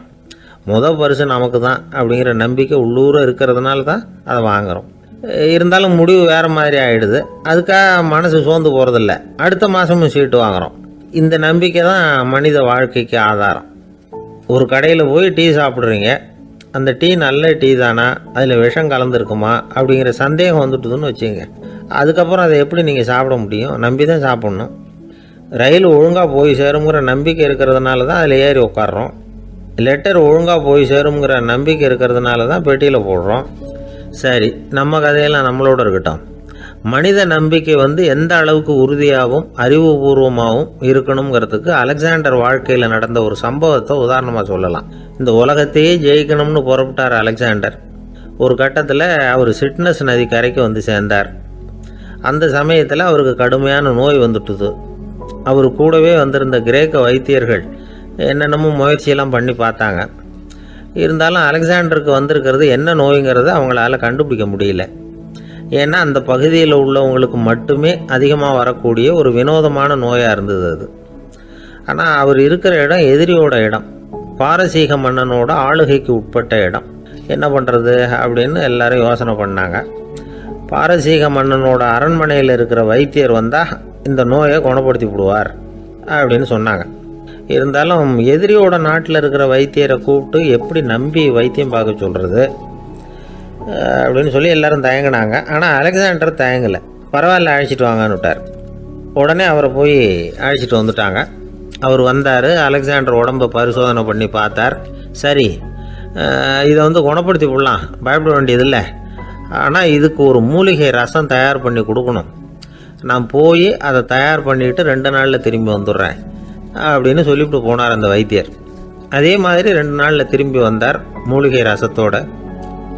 பரிசு நமக்கு தான் அப்படிங்கிற நம்பிக்கை உள்ளூர இருக்கிறதுனால தான் அதை வாங்குறோம். இருந்தாலும் முடிவு வேற மாதிரி ஆயிடுது. அதுக்காக மனசு சோர்ந்து போறதில்ல, அடுத்த மாசமும் சீட்டு வாங்குறோம். இந்த நம்பிக்கை தான் மனித வாழ்க்கைக்கு ஆதாரம். ஒரு கடையில் போய் டீ சாப்பிட்றீங்க, அந்த டீ நல்ல டீ தானா, அதில் விஷம் கலந்துருக்குமா அப்படிங்கிற சந்தேகம் வந்துட்டுதுன்னு வச்சுங்க. அதுக்கப்புறம் அதை எப்படி நீங்கள் சாப்பிட முடியும்? நம்பி தான் சாப்பிட்ணும். ரயில் ஒழுங்காக போய் சேருங்கிற நம்பிக்கை இருக்கிறதுனால தான் அதில் ஏறி உட்காடுறோம். லெட்டர் ஒழுங்காக போய் சேருங்கிற நம்பிக்கை இருக்கிறதுனால தான் பெட்டியில் போடுறோம். சரி, நம்ம கதையெல்லாம் நம்மளோட இருக்கட்டும். மனித நம்பிக்கை எந்த அளவுக்கு உறுதியாகவும் அறிவுபூர்வமாகவும் இருக்கணுங்கிறதுக்கு அலெக்சாண்டர் வாழ்க்கையில் நடந்த ஒரு சம்பவத்தை உதாரணமாக சொல்லலாம். இந்த உலகத்தையே ஜெயிக்கணும்னு புறப்பட்டார் அலெக்சாண்டர். ஒரு கட்டத்தில் அவர் சிட்னஸ் நதி கரைக்கு சேர்ந்தார். அந்த சமயத்தில் அவருக்கு கடுமையான நோய் வந்துட்டுது. அவர் கூடவே வந்திருந்த கிரேக்க வைத்தியர்கள் என்னென்னமோ முயற்சியெல்லாம் பண்ணி பார்த்தாங்க. இருந்தாலும் அலெக்சாண்டருக்கு வந்திருக்கிறது என்ன நோய்ங்கிறத அவங்களால கண்டுபிடிக்க முடியல. ஏன்னா அந்த பகுதியில் உள்ளவங்களுக்கு மட்டுமே அதிகமாக வரக்கூடிய ஒரு வினோதமான நோயாக இருந்தது அது. ஆனால் அவர் இருக்கிற இடம் எதிரியோட இடம், பாரசீக மன்னனோட ஆளுகைக்கு உட்பட்ட இடம். என்ன பண்ணுறது அப்படின்னு எல்லாரும் யோசனை பண்ணாங்க. பாரசீக மன்னனோட அரண்மனையில் இருக்கிற வைத்தியர் வந்தால் இந்த நோயை குணப்படுத்தி விடுவார் அப்படின்னு சொன்னாங்க. இருந்தாலும் எதிரியோட நாட்டில் இருக்கிற வைத்தியரை கூப்பிட்டு எப்படி நம்பி வைத்தியம் பார்க்க சொல்கிறது அப்படின்னு சொல்லி எல்லாரும் தயங்கினாங்க. ஆனால் அலெக்சாண்டர் தயங்கலை. பரவாயில்ல, அழைச்சிட்டு வாங்கன்னு விட்டார். உடனே அவரை போய் அழைச்சிட்டு வந்துட்டாங்க. அவர் வந்தார். அலெக்சாண்டர் உடம்பை பரிசோதனை பண்ணி பார்த்தார். சரி, இதை குணப்படுத்தி விடலாம், பயப்பட வேண்டியதில்லை. ஆனால் இதுக்கு ஒரு மூலிகை ரசம் தயார் பண்ணி கொடுக்கணும். நான் போய் அதை தயார் பண்ணிவிட்டு 2 நாளில் திரும்பி வந்துடுறேன் அப்படின்னு சொல்லிவிட்டு போனார் அந்த வைத்தியர். அதே மாதிரி 2 நாளில் திரும்பி வந்தார் மூலிகை ரசத்தோட.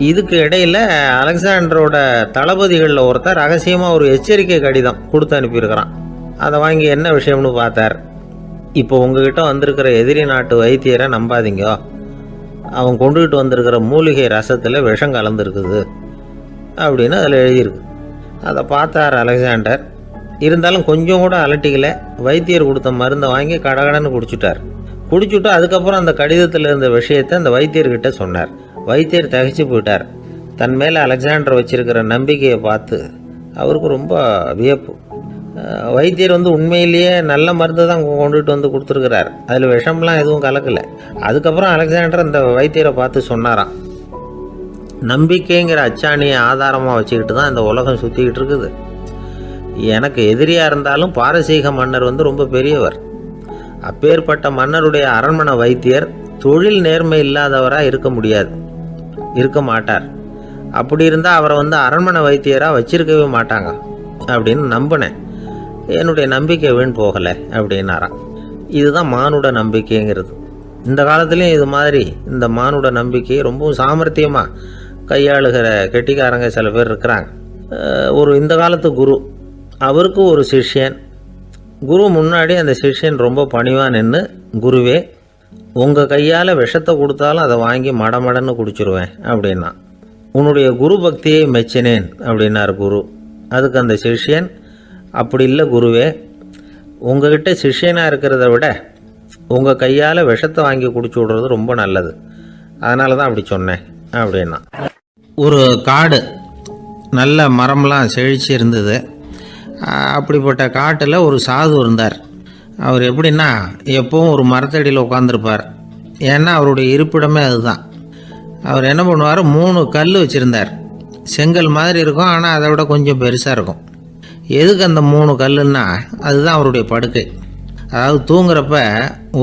இதுக்கு இடையில் அலெக்சாண்டரோட தளபதிகளில் ஒருத்தர் ரகசியமாக ஒரு எச்சரிக்கை கடிதம் கொடுத்து அனுப்பியிருக்கிறான். அதை வாங்கி என்ன விஷயம்னு பார்த்தார். இப்போ உங்ககிட்ட வந்திருக்கிற எதிரி நாட்டு வைத்தியரை நம்பாதீங்க, அவன் கொண்டுகிட்டு வந்திருக்கிற மூலிகை ரசத்தில் விஷம் கலந்துருக்குது அப்படின்னு அதில் எழுதியிருக்கு. அதை பார்த்தார் அலெக்சாண்டர். இருந்தாலும் கொஞ்சம் கூட அலட்டிக்கல. வைத்தியர் கொடுத்த மருந்தை வாங்கி கடகடன்னு குடிச்சுட்டு அதுக்கப்புறம் அந்த கடிதத்தில் இருந்த விஷயத்தை அந்த வைத்தியர்கிட்ட சொன்னார். வைத்தியர் தகைச்சு போயிட்டார். தன் மேலே அலெக்சாண்டர் வச்சிருக்கிற நம்பிக்கையை பார்த்து அவருக்கு ரொம்ப வியப்பு. வைத்தியர் உண்மையிலேயே நல்ல மருந்து தான் கொண்டுட்டு கொடுத்துருக்கிறார், அதில் விஷம்லாம் எதுவும் கலக்கலை. அதுக்கப்புறம் அலெக்சாண்டர் அந்த வைத்தியரை பார்த்து சொன்னாராம், நம்பிக்கைங்கிற அச்சாணியை ஆதாரமாக வச்சுக்கிட்டு தான் இந்த உலகம் சுற்றிக்கிட்டு இருக்குது. எனக்கு எதிரியாக இருந்தாலும் பாரசீக மன்னர் ரொம்ப ரொம்ப பெரியவர். அப்பேற்பட்ட மன்னருடைய அரண்மனை வைத்தியர் தொழில் நேர்மை இல்லாதவராக இருக்க முடியாது, இருக்க மாட்டார். அப்படி இருந்தால் அவரை அரண்மனை வைத்தியராக வச்சிருக்கவே மாட்டாங்க அப்படின்னு நம்பினேன். என்னுடைய நம்பிக்கை வீண் போகலை அப்படின்னாராம். இதுதான் மானுட நம்பிக்கைங்கிறது. இந்த காலத்துலேயும் இது மாதிரி இந்த மானுட நம்பிக்கையை ரொம்பவும் சாமர்த்தியமாக கையாளுகிற கெட்டிக்காரங்க சில பேர் இருக்கிறாங்க. இந்த காலத்து குரு, அவருக்கு ஒரு சிஷ்யன். குரு முன்னாடி அந்த சிஷ்யன் ரொம்ப பணிவாக நின்று, குருவே உங்கள் கையால் விஷத்தை கொடுத்தாலும் அதை வாங்கி மடமடன்னு குடிச்சிருவேன் அப்படின்னா. உன்னுடைய குரு பக்தியை மெச்சினேன் அப்படின்னார் குரு. அதுக்கு அந்த சிஷ்யன், அப்படி இல்லை குருவே, உங்ககிட்ட சிஷ்யனாக இருக்கிறத விட உங்கள் கையால் விஷத்தை வாங்கி குடிச்சு விடுறது ரொம்ப நல்லது, அதனால தான் அப்படி சொன்னேன் அப்படின்னா. ஒரு காடு, நல்ல மரம்லாம் செழிச்சு இருந்தது. அப்படிப்பட்ட காட்டில் ஒரு சாது இருந்தார். அவர் எப்படின்னா எப்பவும் ஒரு மரத்தடியில் உட்காந்துருப்பார். ஏன்னா அவருடைய இருப்பிடமே அதுதான். அவர் என்ன பண்ணுவார், 3 கல் வச்சுருந்தார். செங்கல் மாதிரி இருக்கும், ஆனால் அதை விட கொஞ்சம் பெருசாக இருக்கும். எதுக்கு அந்த 3 கல்லுன்னா அதுதான் அவருடைய படுக்கை. அதாவது தூங்குறப்ப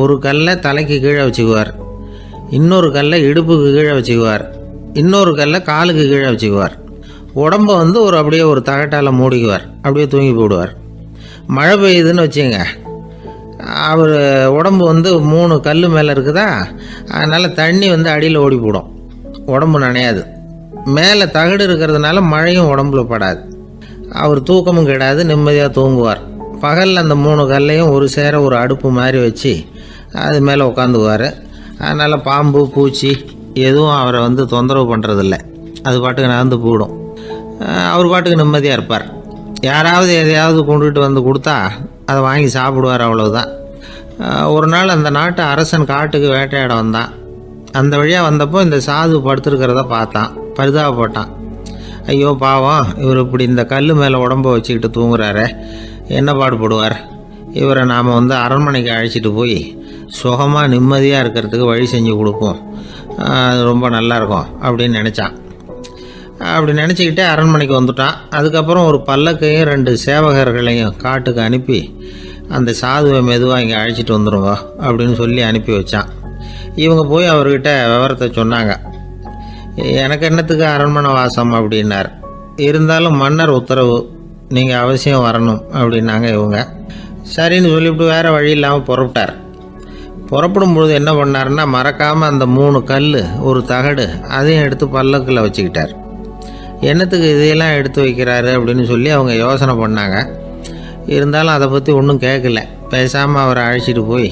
ஒரு கல்லை தலைக்கு கீழே வச்சுக்குவார், இன்னொரு கல்லை இடுப்புக்கு கீழே வச்சுக்குவார், இன்னொரு கல்லை காலுக்கு கீழே வச்சுக்குவார். உடம்பை அப்படியே ஒரு தகட்டால் மூடிக்குவார், அப்படியே தூங்கி போடுவார். மழை பெய்யுதுன்னு வச்சுங்க, அவர் உடம்பு 3 கல் மேலே இருக்குதா, அதனால் தண்ணி அடியில் ஓடி போடும், உடம்பு நனையாது. மேலே தகடு இருக்கிறதுனால மழையும் உடம்புல படாது. அவர் தூக்கமும் கிடாது, நிம்மதியாக தூங்குவார். பகலில் அந்த 3 கல்லையும் ஒரு சேர ஒரு அடுப்பு மாதிரி வச்சு அது மேலே உட்காந்துக்குவார். அதனால் பாம்பு பூச்சி எதுவும் அவரை தொந்தரவு பண்ணுறதில்ல, அது பாட்டுக்கு நடந்து போயிடும். அவர் பாட்டுக்கு நிம்மதியாக இருப்பார். யாராவது எதையாவது கொண்டுகிட்டு கொடுத்தா அதை வாங்கி சாப்பிடுவார், அவ்வளவுதான். ஒரு நாள் அந்த நாட்டு அரசன் காட்டுக்கு வேட்டையாட வந்தான். அந்த வழியாக வந்தப்போ இந்த சாது படுத்துருக்கிறத பார்த்தான், பரிதாபப்பட்டான். ஐயோ பாவம், இவர் இப்படி இந்த கல் மேலே உடம்பை வச்சுக்கிட்டு தூங்குறாரு, என்ன பாடுபடுவார், இவரை நாம் அரண்மனைக்கு அழைச்சிட்டு போய் சுகமாக நிம்மதியாக இருக்கிறதுக்கு வழி செஞ்சு கொடுப்போம், அது ரொம்ப நல்லாயிருக்கும் அப்படின்னு நினச்சான். அப்படி நினச்சிக்கிட்டே அரண்மனைக்கு வந்துட்டான். அதுக்கப்புறம் ஒரு பல்லக்கையும் 2 சேவகர்களையும் காட்டுக்கு அனுப்பி அந்த சாதுவை மெதுவாக இங்கே அழைச்சிட்டு வந்துடுங்க அப்படின்னு சொல்லி அனுப்பி வச்சான். இவங்க போய் அவர்கிட்ட விவரத்தை சொன்னாங்க. எனக்கு என்னத்துக்கு அரண்மனை வாசம் அப்படின்னார். இருந்தாலும் மன்னர் உத்தரவு, நீங்கள் அவசியம் வரணும் அப்படின்னாங்க இவங்க. சரின்னு சொல்லிவிட்டு வேறு வழி இல்லாமல் புறப்பட்டார். புறப்படும் பொழுது என்ன பண்ணாருன்னா, மறக்காமல் அந்த 3 கல் ஒரு தகடு அதையும் எடுத்து பல்லக்கில் வச்சுக்கிட்டார். என்னத்துக்கு இதையெல்லாம் எடுத்து வைக்கிறாரு அப்படின்னு சொல்லி அவங்க யோசனை பண்ணாங்க. இருந்தாலும் அதை பற்றி ஒன்றும் கேட்கல. பேசாமல் அவரை அழைச்சிட்டு போய்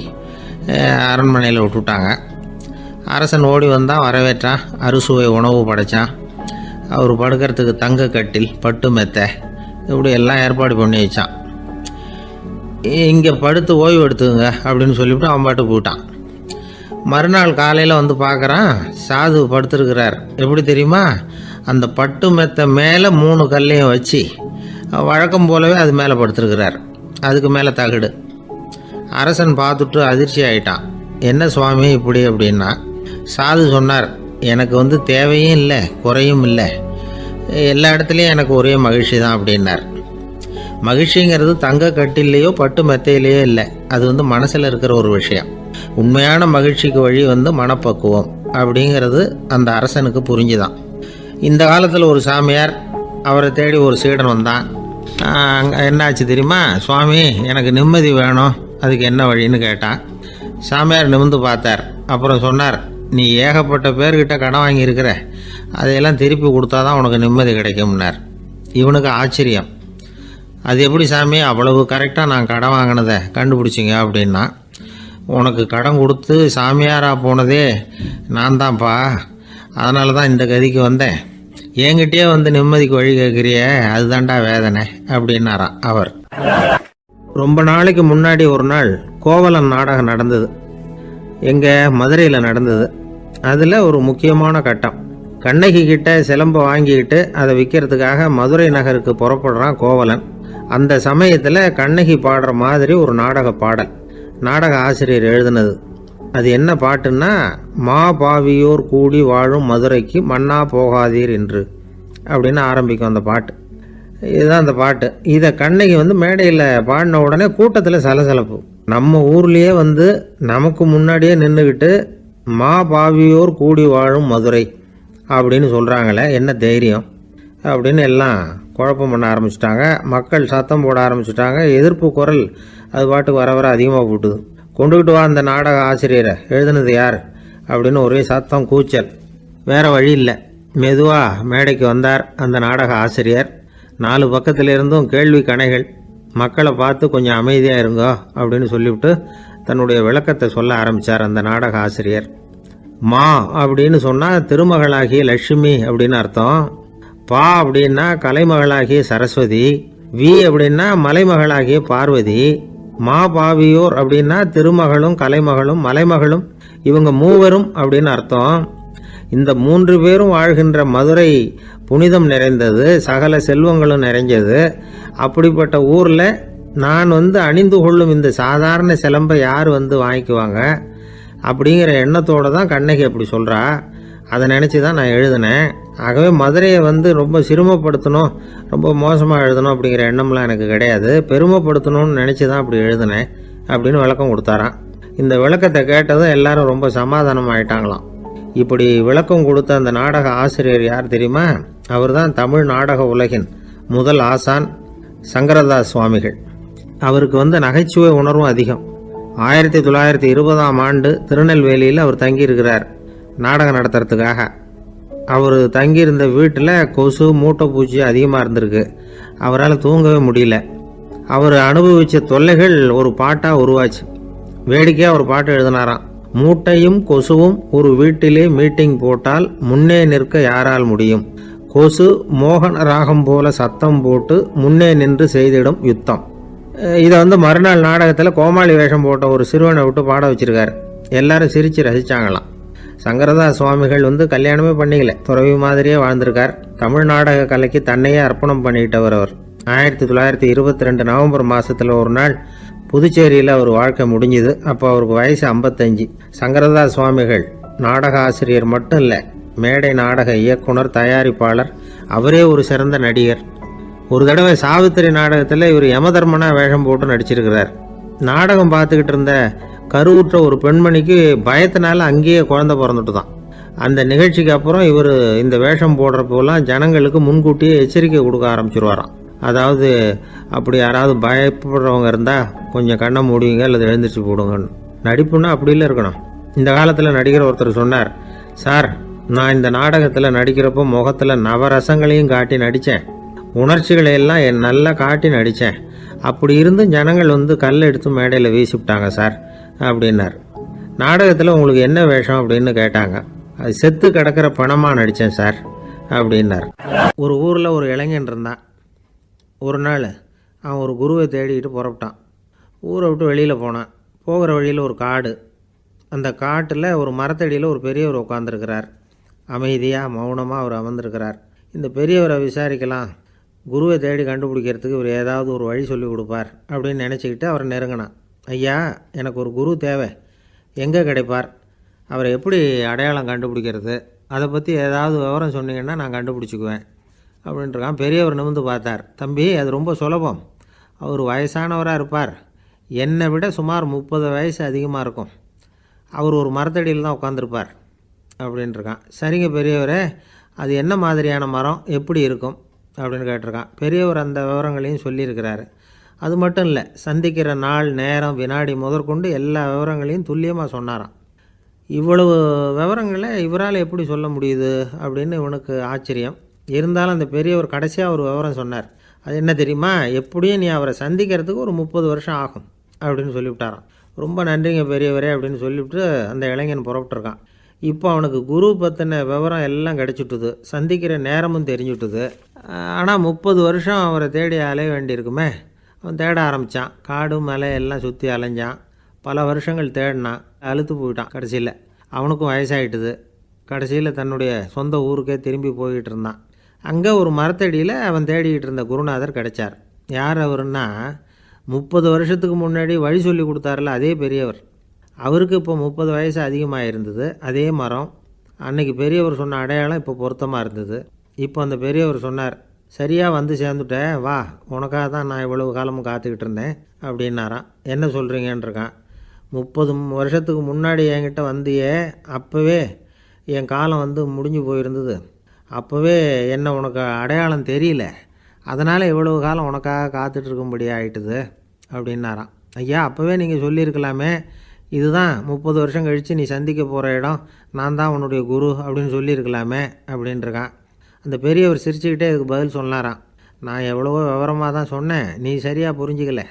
அரண்மனையில் விட்டுட்டாங்க. அரசன் ஓடி வந்தான், வரவேற்றான், அறுசுவை உணவு படைத்தான். அவர் படுக்கிறதுக்கு தங்க கட்டில், பட்டு மெத்தை, இப்படி எல்லாம் ஏற்பாடு பண்ணி வச்சான். இங்கே படுத்து ஓய்வு எடுத்துங்க அப்படின்னு சொல்லிவிட்டு அவன் பாட்டு போயிட்டான். மறுநாள் காலையில் பார்க்குறான், சாது படுத்துருக்கிறார். எப்படி தெரியுமா, அந்த பட்டு மெத்தை மேலே 3 கல்லையும் வச்சு வழக்கம் போலவே அது மேலே படுத்துருக்கிறார். அதுக்கு மேலே தகடு. அரசன் பார்த்துட்டு அதிர்ச்சி ஆகிட்டான். என்ன சுவாமி இப்படி அப்படின்னா, சாது சொன்னார், எனக்கு தேவையும் இல்லை குறையும் இல்லை, எல்லா இடத்துலையும் எனக்கு ஒரே மகிழ்ச்சி தான் அப்படின்னார். மகிழ்ச்சிங்கிறது தங்க கட்டிலேயோ பட்டு மெத்தையிலேயோ இல்லை, அது மனசில் இருக்கிற ஒரு விஷயம். உண்மையான மகிழ்ச்சிக்கு வழி மனப்பக்குவம் அப்படிங்கிறது அந்த அரசனுக்கு புரிஞ்சுதான். இந்த காலத்தில் ஒரு சாமியார், அவரை தேடி ஒரு சீடன் வந்தான். என்னாச்சு தெரியுமா, சுவாமி எனக்கு நிம்மதி வேணும், அதுக்கு என்ன வழின்னு கேட்டான். சாமியார் நிமிர்ந்து பார்த்தார். அப்புறம் சொன்னார், நீ ஏகப்பட்ட பேர்கிட்ட கடன் வாங்கியிருக்கிற, அதையெல்லாம் திருப்பி கொடுத்தா தான் உனக்கு நிம்மதி கிடைக்கும்னார். இவனுக்கு ஆச்சரியம். அது எப்படி சாமி, அவ்வளவு கரெக்டாக நான் கடன் வாங்கினதை கண்டுபிடிச்சிங்க அப்படின்னா. உனக்கு கடன் கொடுத்து சாமியாராக போனதே நான் தான்ப்பா, அதனால தான் இந்த கதிக்கு வந்தேன். என்கிட்டயே நிம்மதிக்கு வழி கேட்குறிய, அதுதான்டா வேதனை அப்படின்னாராம் அவர். ரொம்ப நாளைக்கு முன்னாடி ஒரு நாள் கோவலன் நாடகம் நடந்தது. எங்கள் மதுரையில் நடந்தது. அதில் ஒரு முக்கியமான கட்டம், கண்ணகி கிட்ட சிலம்பை வாங்கிக்கிட்டு அதை விற்கிறதுக்காக மதுரை நகருக்கு புறப்படுறான் கோவலன். அந்த சமயத்தில் கண்ணகி பாடுற மாதிரி ஒரு நாடக பாடல், நாடக ஆசிரியர் எழுதினது. அது என்ன பாட்டுன்னா, மா பாவியோர் கூடி வாழும் மதுரைக்கு மன்னா போகாதீர் என்று அப்படின்னு ஆரம்பிக்கும் அந்த பாட்டு. இதுதான் அந்த பாட்டு. இதை கண்ணகி மேடையில் பாடின உடனே கூட்டத்தில் சலசலப்பு. நம்ம ஊர்லேயே நமக்கு முன்னாடியே நின்றுக்கிட்டு மா பாவியோர் கூடி வாழும் மதுரை அப்படின்னு சொல்கிறாங்களே, என்ன தைரியம் அப்படின்னு எல்லாம் குழப்பம் பண்ண ஆரம்பிச்சிட்டாங்க. மக்கள் சத்தம் போட ஆரம்பிச்சிட்டாங்க. எதிர்ப்பு குரல் அது பாட்டுக்கு வர வர அதிகமாக போட்டுது. கொண்டுக்கிட்டு வா அந்த நாடக ஆசிரியரை, எழுதுனது யார் அப்படின்னு ஒரே சத்தம், கூச்சல். வேறு வழி இல்லை. மெதுவாக மேடைக்கு வந்தார் அந்த நாடக ஆசிரியர். 4 பக்கத்திலிருந்தும் கேள்வி கணைகள். மக்களை பார்த்து கொஞ்சம் அமைதியாக இருங்கோ அப்படின்னு சொல்லிவிட்டு தன்னுடைய விளக்கத்தை சொல்ல ஆரம்பித்தார் அந்த நாடக ஆசிரியர். மா அப்படின்னு சொன்னால் திருமகளாகிய லட்சுமி அப்படின்னு அர்த்தம். பா அப்படின்னா கலைமகளாகிய சரஸ்வதி. வி அப்படின்னா மலைமகளாகிய பார்வதி. மா பாவியோர் அப்படின்னா திருமகளும் கலைமகளும் மலைமகளும், இவங்க மூவரும் அப்படின்னு அர்த்தம். இந்த 3 பேரும் வாழ்கின்ற மதுரை புனிதம் நிறைந்தது, சகல செல்வங்களும் நிறைஞ்சது. அப்படிப்பட்ட ஊரில் நான் அணிந்து கொள்ளும் இந்த சாதாரண சிலம்பை யார் வாங்கிக்குவாங்க அப்படிங்கிற எண்ணத்தோடு தான் கண்ணகி அப்படி சொல்கிறா. அதை நினச்சி தான் நான் எழுதினேன். ஆகவே மதுரையை ரொம்ப சிரமப்படுத்தணும், ரொம்ப மோசமாக எழுதணும் அப்படிங்கிற எண்ணம்லாம் எனக்கு கிடையாது. பெருமைப்படுத்தணும்னு நினச்சி தான் அப்படி எழுதினேன் அப்படின்னு விளக்கம் கொடுத்தாராம். இந்த விளக்கத்தை கேட்டதும் எல்லாரும் ரொம்ப சமாதானம் ஆயிட்டாங்களாம். இப்படி விளக்கம் கொடுத்த அந்த நாடக ஆசிரியர் யார் தெரியுமா? அவர் தான் தமிழ் நாடக உலகின் முதல் ஆசான் சங்கரதாஸ் சுவாமிகள். அவருக்கு நகைச்சுவை உணர்வும் அதிகம். 1920ஆம் ஆண்டு திருநெல்வேலியில் அவர் தங்கியிருக்கிறார் நாடகம் நடத்துறதுக்காக. அவர் தங்கியிருந்த வீட்டில் கொசு மூட்டை பூச்சி அதிகமாக இருந்திருக்கு. அவரால் தூங்கவே முடியல. அவர் அனுபவித்த தொல்லைகள் ஒரு பாட்டாக உருவாச்சு. வேடிக்கையாக ஒரு பாட்டு எழுதினாராம். மூட்டையும் கொசுவும் ஒரு வீட்டிலே மீட்டிங் போட்டால் முன்னே நிற்க யாரால் முடியும்? கொசு மோகன ராகம் போல சத்தம் போட்டு முன்னே நின்று செய்திடும் யுத்தம். இதை மறுநாள் நாடகத்தில் கோமாளி வேஷம் போட்ட ஒரு சிறுவனை விட்டு பாட வச்சிருக்காரு. எல்லாரும் சிரித்து ரசித்தாங்களாம். சங்கரதாஸ் சுவாமிகள் கல்யாணமே பண்ணிக்கல, துறவி மாதிரியே வாழ்ந்திருக்கார். தமிழ் நாடக கலைக்கு தன்னையே அர்ப்பணம் பண்ணிட்டவர் அவர். 1922 நவம்பர் மாதத்தில் ஒரு நாள் புதுச்சேரியில் அவர் வாழ்க்கை முடிஞ்சுது. அப்போ அவருக்கு வயசு 55. சங்கரதாஸ் சுவாமிகள் நாடக ஆசிரியர் மட்டும் இல்லை, மேடை நாடக இயக்குனர், தயாரிப்பாளர். அவரே ஒரு சிறந்த நடிகர். ஒரு தடவை சாவித்திரி நாடகத்தில் இவர் யமதர்மனா வேஷம் போட்டு நடிச்சிருக்கிறார். நாடகம் பார்த்துக்கிட்டு இருந்த கருவுற்ற ஒரு பெண்மணிக்கு பயத்தினால அங்கேயே குழந்தை பிறந்துட்டு தான். அந்த நிகழ்ச்சிக்கு அப்புறம் இவர் இந்த வேஷம் போடுறப்போலாம் ஜனங்களுக்கு முன்கூட்டியே எச்சரிக்கை கொடுக்க ஆரம்பிச்சிருவாராம். அதாவது அப்படி யாராவது பயப்படுறவங்க இருந்தால் கொஞ்சம் கண்ணை மூடிங்க அல்லது எழுந்திரிச்சு போடுங்கன்னு. நடிப்புன்னா அப்படிலாம் இருக்கணும். இந்த காலத்தில் நடிகர் ஒருத்தர் சொன்னார், சார் நான் இந்த நாடகத்தில் நடிக்கிறப்போ முகத்தில் நவரசங்களையும் காட்டி நடித்தேன், உணர்ச்சிகளை எல்லாம் நல்லா காட்டி நடித்தேன். அப்படி இருந்தும் ஜனங்கள் கல்லை எடுத்து மேடையில் வீசிவிட்டாங்க சார் அப்படின்னார். நாடகத்தில் உங்களுக்கு என்ன வேஷம் அப்படின்னு கேட்டாங்க. அது செத்து கிடக்கிற பணமாக நடித்தேன் சார் அப்படின்னார். ஒரு ஊரில் ஒரு இளைஞன் இருந்தான். ஒரு நாள் அவன் ஒரு குருவை தேடிக்கிட்டு புறப்பட்டான். ஊரை விட்டு வெளியில் போனான். போகிற வழியில் ஒரு காடு. அந்த காட்டில் ஒரு மரத்தடியில் ஒரு பெரியவர் உட்காந்துருக்கிறார். அமைதியாக மௌனமாக அவர் அமர்ந்திருக்கிறார். இந்த பெரியவரை விசாரிக்கலாம், குருவை தேடி கண்டுபிடிக்கிறதுக்கு இவர் ஏதாவது ஒரு வழி சொல்லி கொடுப்பார் அப்படின்னு நினச்சிக்கிட்டு அவரை நெருங்கினான். ஐயா, எனக்கு ஒரு குரு தேவை, எங்கே கிடைப்பார்? அவரை எப்படி அடையாளம் கண்டுபிடிக்கிறது? அதை பற்றி ஏதாவது விவரம் சொன்னீங்கன்னா நான் கண்டுபிடிச்சிக்குவேன் அப்படின்ட்டுருக்கான். பெரியவர் நிமிர்ந்து பார்த்தார். தம்பி, அது ரொம்ப சுலபம். அவர் வயசானவராக இருப்பார், என்னை விட சுமார் 30 வயசு அதிகமாக இருக்கும். அவர் ஒரு மரத்தடியில் தான் உட்காந்துருப்பார் அப்படின்ட்டுருக்கான். சரிங்க பெரியவரே, அது என்ன மாதிரியான மரம், எப்படி இருக்கும் அப்படின்னு கேட்டிருக்கான். பெரியவர் அந்த விவரங்களையும் சொல்லியிருக்கிறாரு. அது மட்டும் இல்லை, சந்திக்கிற நாள், நேரம், வினாடி முதற்கொண்டு எல்லா விவரங்களையும் துல்லியமாக சொன்னாராம். இவ்வளவு விவரங்களை இவரால் எப்படி சொல்ல முடியுது அப்படின்னு இவனுக்கு ஆச்சரியம். இருந்தாலும் அந்த பெரியவர் கடைசியாக ஒரு விவரம் சொன்னார். அது என்ன தெரியுமா? எப்படியும் நீ அவரை சந்திக்கிறதுக்கு ஒரு 30 வருஷம் ஆகும் அப்படின்னு சொல்லிவிட்டாராம். ரொம்ப நன்றிங்க பெரியவரே அப்படின்னு சொல்லிவிட்டு அந்த இளைஞன் புறப்பட்டுருக்கான். இப்போ அவனுக்கு குரு பற்றின விவரம் எல்லாம் கிடச்சிட்டுது, சந்திக்கிற நேரமும் தெரிஞ்சுட்டுது. ஆனால் 30 வருஷம் அவரை தேடி அலைய வேண்டியிருக்குமே. அவன் தேட ஆரம்பித்தான். காடு மலை எல்லாம் சுற்றி அலைஞ்சான். பல வருஷங்கள் தேடினான். அழுத்து போயிட்டான். கடைசியில் அவனுக்கும் வயசாகிட்டுது. கடைசியில் தன்னுடைய சொந்த ஊருக்கே திரும்பி போய்கிட்டு இருந்தான். அங்கே ஒரு மரத்தடியில் அவன் தேடிக்கிட்டு இருந்த குருநாதர் கிடைச்சார். யார் அவருன்னா, 30 வருஷத்துக்கு முன்னாடி வழி சொல்லி கொடுத்தாரில்ல அதே பெரியவர். அவருக்கு இப்போ 30 வயசு அதிகமாக இருந்தது. அதே மரம் அன்னைக்கு பெரியவர் சொன்ன அடையாளம் இப்போ பொருத்தமாக இருந்தது. இப்போ அந்த பெரியவர் சொன்னார், சரியாக வந்து சேர்ந்துட்டேன், வா, உனக்காக தான் நான் இவ்வளவு காலமும் காத்துக்கிட்டு இருந்தேன் அப்படின்னாராம். என்ன சொல்கிறீங்கன்னு இருக்கான். 30 வருஷத்துக்கு முன்னாடி என்கிட்ட வந்தியே, அப்போவே என் காலம் வந்து முடிஞ்சு போயிருந்தது. அப்போவே என்ன உனக்கு அடையாளம் தெரியல, அதனால் இவ்வளவு காலம் உனக்காக காத்துட்ருக்கும்படி ஆயிட்டுது அப்படின்னாராம். ஐயா, அப்போவே நீங்கள் சொல்லியிருக்கலாமே, இதுதான் 30 வருஷம் கழித்து நீ சந்திக்க போகிற இடம், நான் தான் உன்னுடைய குரு அப்படின்னு சொல்லியிருக்கலாமே அப்படின்ட்டுருக்கான். அந்த பெரியவர் சிரிச்சுக்கிட்டே இதுக்கு பதில் சொன்னாராம், நான் எவ்வளவோ விவரமாக தான் சொன்னேன், நீ சரியாக புரிஞ்சிக்கல.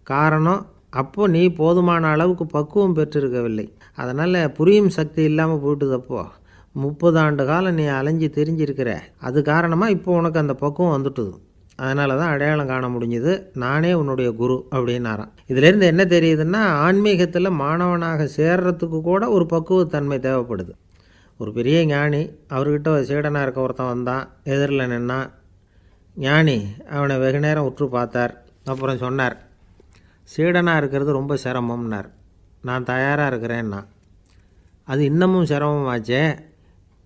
காரணம், அப்போது நீ போதுமான அளவுக்கு பக்குவம் பெற்றிருக்கவில்லை, அதனால் புரியும் சக்தி இல்லாமல் போயிட்டுதப்போ 30 ஆண்டு காலம் நீ அலைஞ்சி தெரிஞ்சிருக்கிற, அது காரணமாக இப்போ உனக்கு அந்த பக்குவம் வந்துட்டுது, அதனால தான் அடையாளம் காண முடிஞ்சுது, நானே உன்னுடைய குரு அப்படின்னாராம். இதிலேருந்து என்ன தெரியுதுன்னா, ஆன்மீகத்தில் மாணவனாக சேர்றதுக்கு கூட ஒரு பக்குவத்தன்மை தேவைப்படுது. ஒரு பெரிய ஞானி, அவர்கிட்ட சீடனாக இருக்க ஒருத்தன் வந்தான், எதிரில் நின்னான். ஞானி அவனை வெகு நேரம் உற்று பார்த்தார். அப்புறம் சொன்னார், சீடனாக இருக்கிறது ரொம்ப சிரமம்னார். நான் தயாராக இருக்கிறேன்னா. அது இன்னமும் சிரமமாச்சே,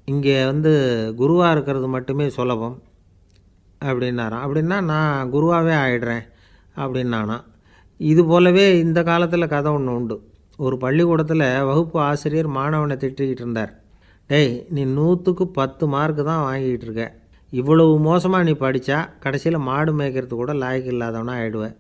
இங்கே வந்து குருவாக இருக்கிறது மட்டுமே சுலபம் அப்படின்னாராம். அப்படின்னா நான் குருவாகவே ஆயிடுறேன் அப்படின்னானா. இது போலவே இந்த காலத்தில் கதை ஒன்று உண்டு. ஒரு பள்ளிக்கூடத்தில் வகுப்பு ஆசிரியர் மாணவனை திட்டிக்கிட்டு இருந்தார். டேய், நீ 100க்கு 10 மார்க்கு தான் வாங்கிக்கிட்டு இருக்க, இவ்வளவு மோசமாக நீ படித்தா கடைசியில் மாடு மேய்க்கிறது கூட லாய்க்கு இல்லாதவனா ஆகிடுவேன்.